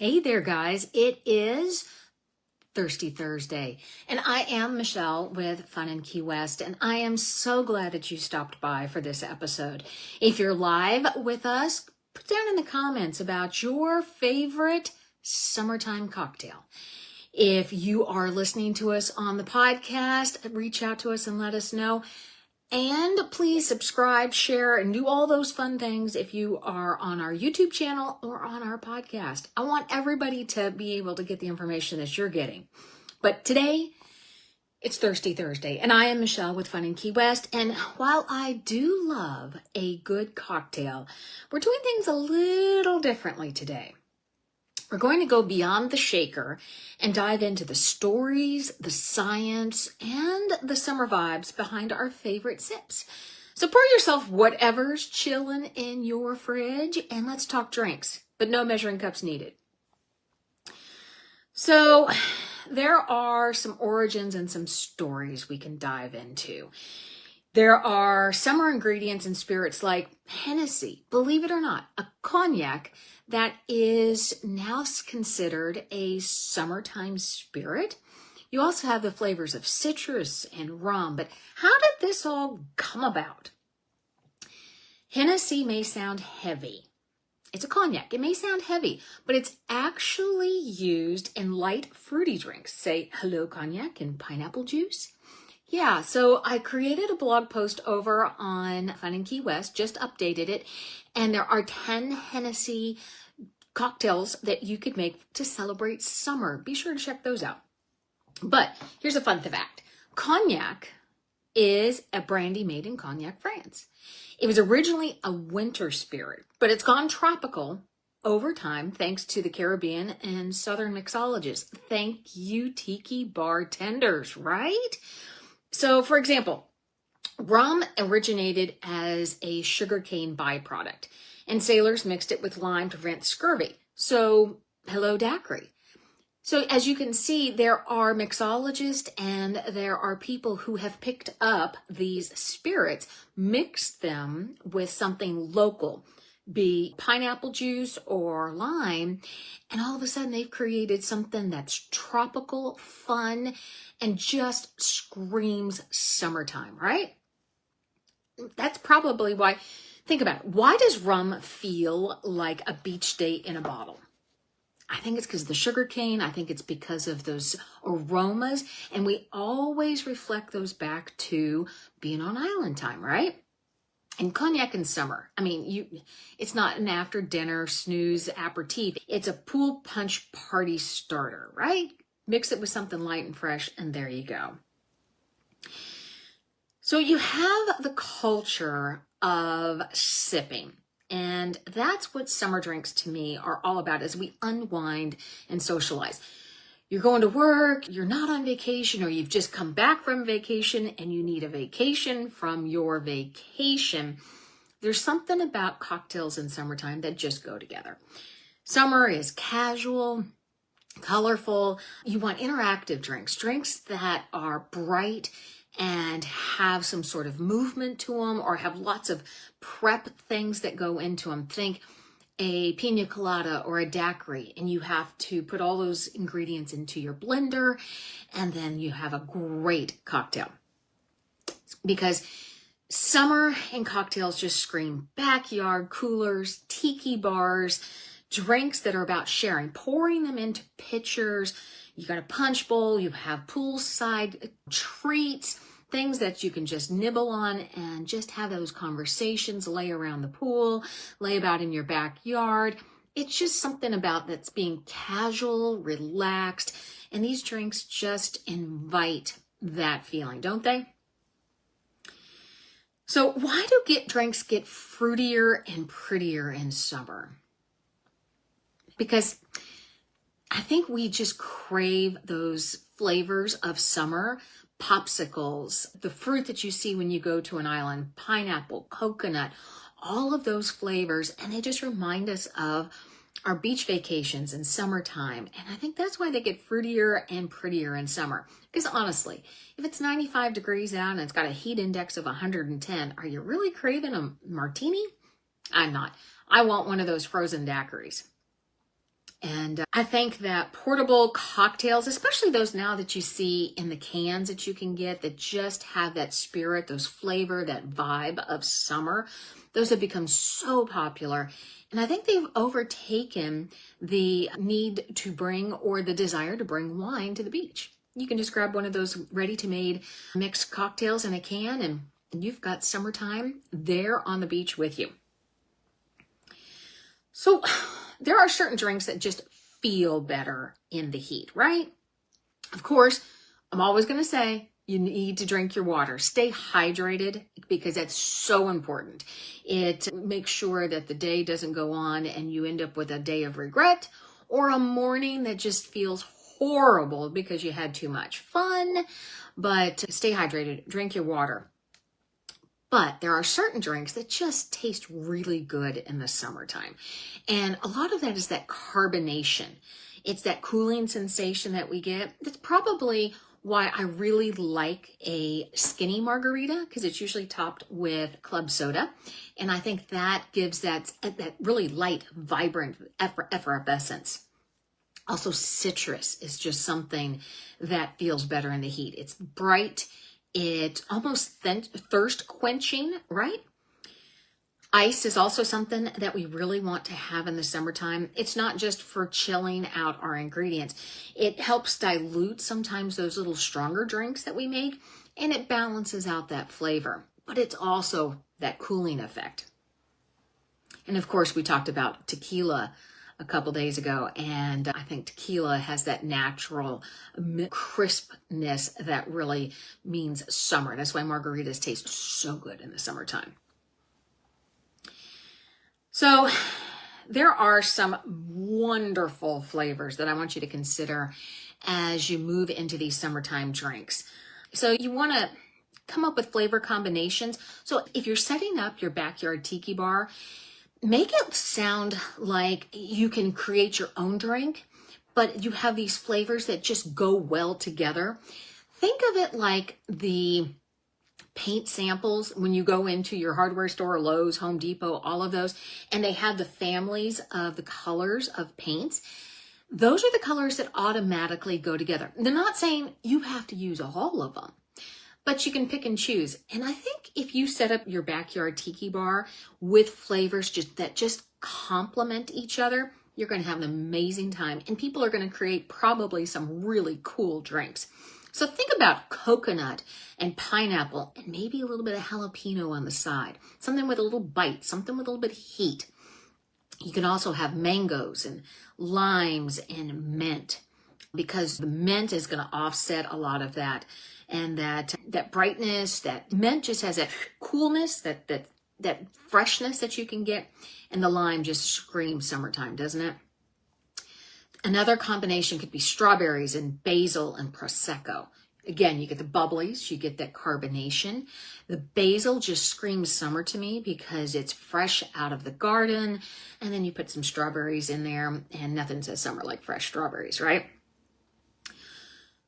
Hey there, guys. It is Thirsty Thursday, and I am Michelle with Fun in Key West, and I am so glad that you stopped by for this episode. If you're live with us, put down in the comments about your favorite summertime cocktail. If you are listening to us on the podcast, reach out to us and let us know. And please subscribe, share, and do all those fun things if you are on our YouTube channel or on our podcast. I want everybody to be able to get the information that you're getting. But today, it's Thirsty Thursday, and I am Michelle with Fun in Key West. And while I do love a good cocktail, we're doing things a little differently today. We're going to go beyond the shaker and dive into the stories, the science, and the summer vibes behind our favorite sips. So pour yourself whatever's chilling in your fridge and let's talk drinks, but no measuring cups needed. So there are some origins and some stories we can dive into. There are summer ingredients in spirits like Hennessy, believe it or not, a cognac that is now considered a summertime spirit. You also have the flavors of citrus and rum, but how did this all come about? Hennessy may sound heavy. It's a cognac. It may sound heavy, but it's actually used in light fruity drinks. Say hello cognac and pineapple juice. Yeah, so I created a blog post over on Fun in Key West, just updated it, and there are 10 Hennessy cocktails that you could make to celebrate summer. Be sure to check those out. But here's a fun fact. Cognac is a brandy made in Cognac, France. It was originally a winter spirit, but it's gone tropical over time thanks to the Caribbean and Southern mixologists. Thank you, tiki bartenders, right? So, for example, rum originated as a sugarcane byproduct, and sailors mixed it with lime to prevent scurvy. So, hello daiquiri. So, as you can see, there are mixologists and there are people who have picked up these spirits, mixed them with something local, be pineapple juice or lime, and all of a sudden they've created something that's tropical, fun, and just screams summertime, right? That's probably why, think about it, why does rum feel like a beach day in a bottle? I think it's because of the sugar cane. I think it's because of those aromas, and we always reflect those back to being on island time, right? And cognac in summer, I mean, it's not an after dinner snooze aperitif. It's a pool punch party starter, right? Mix it with something light and fresh, and there you go. So you have the culture of sipping, and that's what summer drinks to me are all about, as we unwind and socialize. You're going to work, you're not on vacation, or you've just come back from vacation and you need a vacation from your vacation. There's something about cocktails in summertime that just go together. Summer is casual, colorful. You want interactive drinks that are bright and have some sort of movement to them or have lots of prep things that go into them. Think a pina colada or a daiquiri, and you have to put all those ingredients into your blender, and then you have a great cocktail. Because summer and cocktails just scream backyard coolers, tiki bars, drinks that are about sharing, pouring them into pitchers. You got a punch bowl, you have poolside treats, things that you can just nibble on and just have those conversations, lay around the pool, lay about in your backyard. It's just something about that's being casual, relaxed, and these drinks just invite that feeling, don't they? So why do drinks get fruitier and prettier in summer? Because I think we just crave those flavors of summer. Popsicles, the fruit that you see when you go to an island, pineapple, coconut, all of those flavors, and they just remind us of our beach vacations in summertime. And I think that's why they get fruitier and prettier in summer. Because honestly, if it's 95 degrees out and it's got a heat index of 110, are you really craving a martini? I'm not. I want one of those frozen daiquiris. And I think that portable cocktails, especially those now that you see in the cans that you can get that just have that spirit, those flavor, that vibe of summer, those have become so popular. And I think they've overtaken the need to bring or the desire to bring wine to the beach. You can just grab one of those ready-to-made mixed cocktails in a can and you've got summertime there on the beach with you. So there are certain drinks that just feel better in the heat, right? Of course, I'm always going to say you need to drink your water. Stay hydrated because that's so important. It makes sure that the day doesn't go on and you end up with a day of regret or a morning that just feels horrible because you had too much fun. But stay hydrated, drink your water. But there are certain drinks that just taste really good in the summertime. And a lot of that is that carbonation. It's that cooling sensation that we get. That's probably why I really like a skinny margarita, because it's usually topped with club soda. And I think that gives that really light, vibrant effervescence. Also, citrus is just something that feels better in the heat. It's bright. It's almost thirst quenching, right? Ice is also something that we really want to have in the summertime. It's not just for chilling out our ingredients. It helps dilute sometimes those little stronger drinks that we make, and it balances out that flavor. But it's also that cooling effect. And of course, we talked about tequila a couple days ago, and I think tequila has that natural crispness that really means summer. That's why margaritas taste so good in the summertime. So there are some wonderful flavors that I want you to consider as you move into these summertime drinks. So you want to come up with flavor combinations. So if you're setting up your backyard tiki bar, make it sound like you can create your own drink, but you have these flavors that just go well together. Think of it like the paint samples when you go into your hardware store, Lowe's, Home Depot, all of those, and they have the families of the colors of paints. Those are the colors that automatically go together. They're not saying you have to use all of them, but you can pick and choose. And I think if you set up your backyard tiki bar with flavors that just complement each other, you're going to have an amazing time. And people are going to create probably some really cool drinks. So think about coconut and pineapple and maybe a little bit of jalapeno on the side. Something with a little bite, something with a little bit of heat. You can also have mangoes and limes and mint, because the mint is going to offset a lot of that. And that brightness, that mint just has that coolness, that freshness that you can get. And the lime just screams summertime, doesn't it? Another combination could be strawberries and basil and prosecco. Again, you get the bubblies, you get that carbonation. The basil just screams summer to me because it's fresh out of the garden. And then you put some strawberries in there, and nothing says summer like fresh strawberries, right?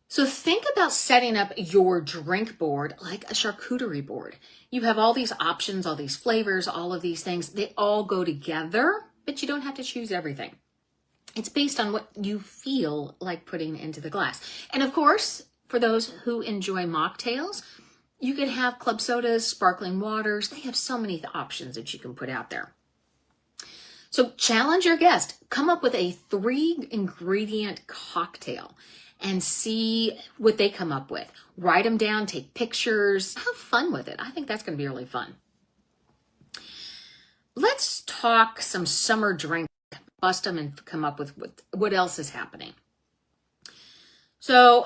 So think about setting up your drink board like a charcuterie board. You have all these options, all these flavors, all of these things. They all go together, but you don't have to choose everything. It's based on what you feel like putting into the glass. And of course, for those who enjoy mocktails, you can have club sodas, sparkling waters. They have so many options that you can put out there. So challenge your guest. Come up with a 3-ingredient cocktail and see what they come up with. Write them down, take pictures, have fun with it. I think that's going to be really fun. Let's talk some summer drinks. Bust them and come up with what else is happening. So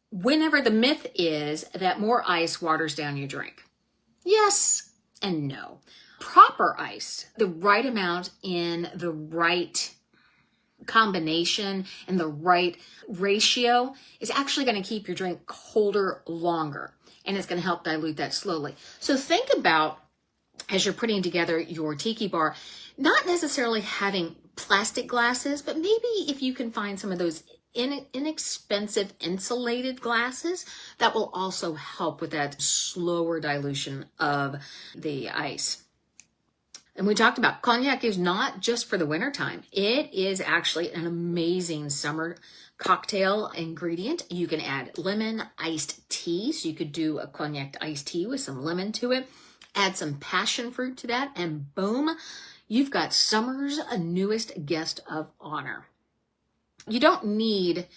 whenever the myth is that more ice waters down your drink. Yes and no. Proper ice, the right amount in the right combination and the right ratio, is actually going to keep your drink colder longer, and it's going to help dilute that slowly. So think about, as you're putting together your tiki bar, not necessarily having plastic glasses, but maybe if you can find some of those inexpensive insulated glasses, that will also help with that slower dilution of the ice. And we talked about cognac is not just for the wintertime. It is actually an amazing summer cocktail ingredient. You can add lemon iced tea. So you could do a cognac iced tea with some lemon to it. Add some passion fruit to that, and boom, you've got summer's newest guest of honor. You don't need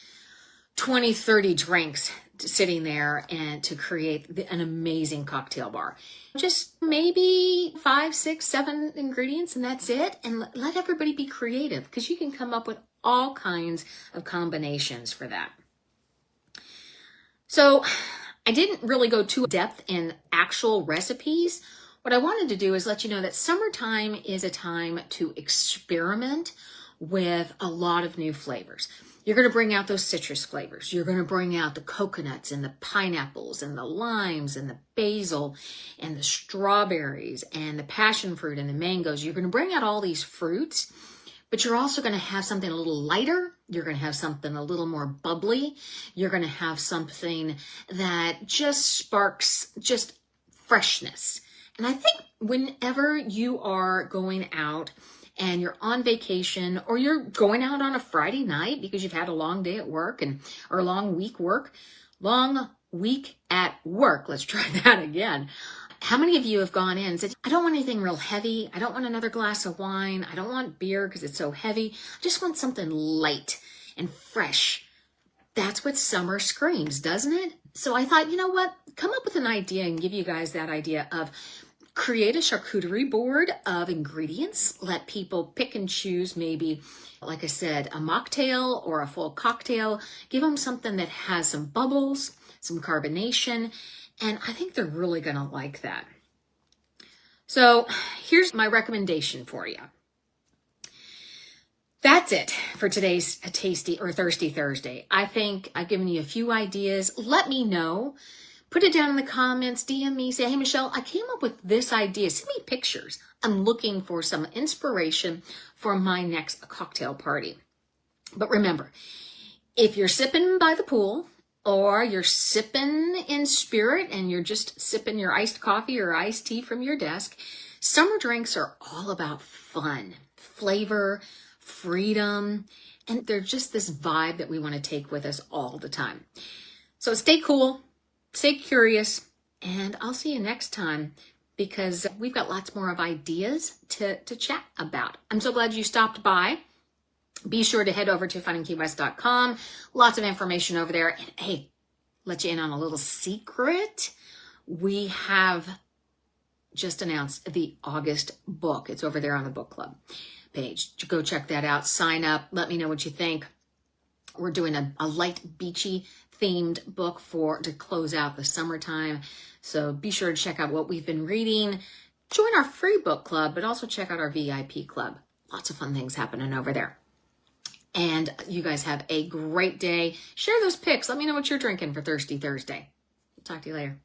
20, 30 drinks sitting there and to create an amazing cocktail bar. Just maybe 5, 6, 7 ingredients, and that's it. And let everybody be creative, because you can come up with all kinds of combinations for that. So I didn't really go too depth in actual recipes. What I wanted to do is let you know that summertime is a time to experiment with a lot of new flavors. You're going to bring out those citrus flavors. You're going to bring out the coconuts and the pineapples and the limes and the basil and the strawberries and the passion fruit and the mangoes. You're going to bring out all these fruits, but you're also going to have something a little lighter. You're going to have something a little more bubbly. You're going to have something that just sparks just freshness. And I think whenever you are going out and you're on vacation, or you're going out on a Friday night because you've had a long day at work or a long week at work. Let's try that again. How many of you have gone in and said, I don't want anything real heavy. I don't want another glass of wine. I don't want beer because it's so heavy. I just want something light and fresh. That's what summer screams, doesn't it? So I thought, you know what? Come up with an idea and give you guys that idea of create a charcuterie board of ingredients. Let people pick and choose, maybe, like I said, a mocktail or a full cocktail. Give them something that has some bubbles, some carbonation, and I think they're really going to like that. So here's my recommendation for you. That's it for today's Tasty or Thirsty Thursday. I think I've given you a few ideas. Let me know. Put it down in the comments, DM me, say, hey, Michelle, I came up with this idea. Send me pictures. I'm looking for some inspiration for my next cocktail party. But remember, if you're sipping by the pool, or you're sipping in spirit and you're just sipping your iced coffee or iced tea from your desk, summer drinks are all about fun, flavor, freedom, and they're just this vibe that we want to take with us all the time. So stay cool. Stay curious, and I'll see you next time, because we've got lots more of ideas to chat about. I'm so glad you stopped by. Be sure to head over to FunInKeyWest.com. Lots of information over there. And hey, let you in on a little secret. We have just announced the August book. It's over there on the book club page. Go check that out. Sign up. Let me know what you think. We're doing a light beachy themed book to close out the summertime. So be sure to check out what we've been reading. Join our free book club, but also check out our VIP club. Lots of fun things happening over there. And you guys have a great day. Share those pics. Let me know what you're drinking for Thirsty Thursday. Talk to you later.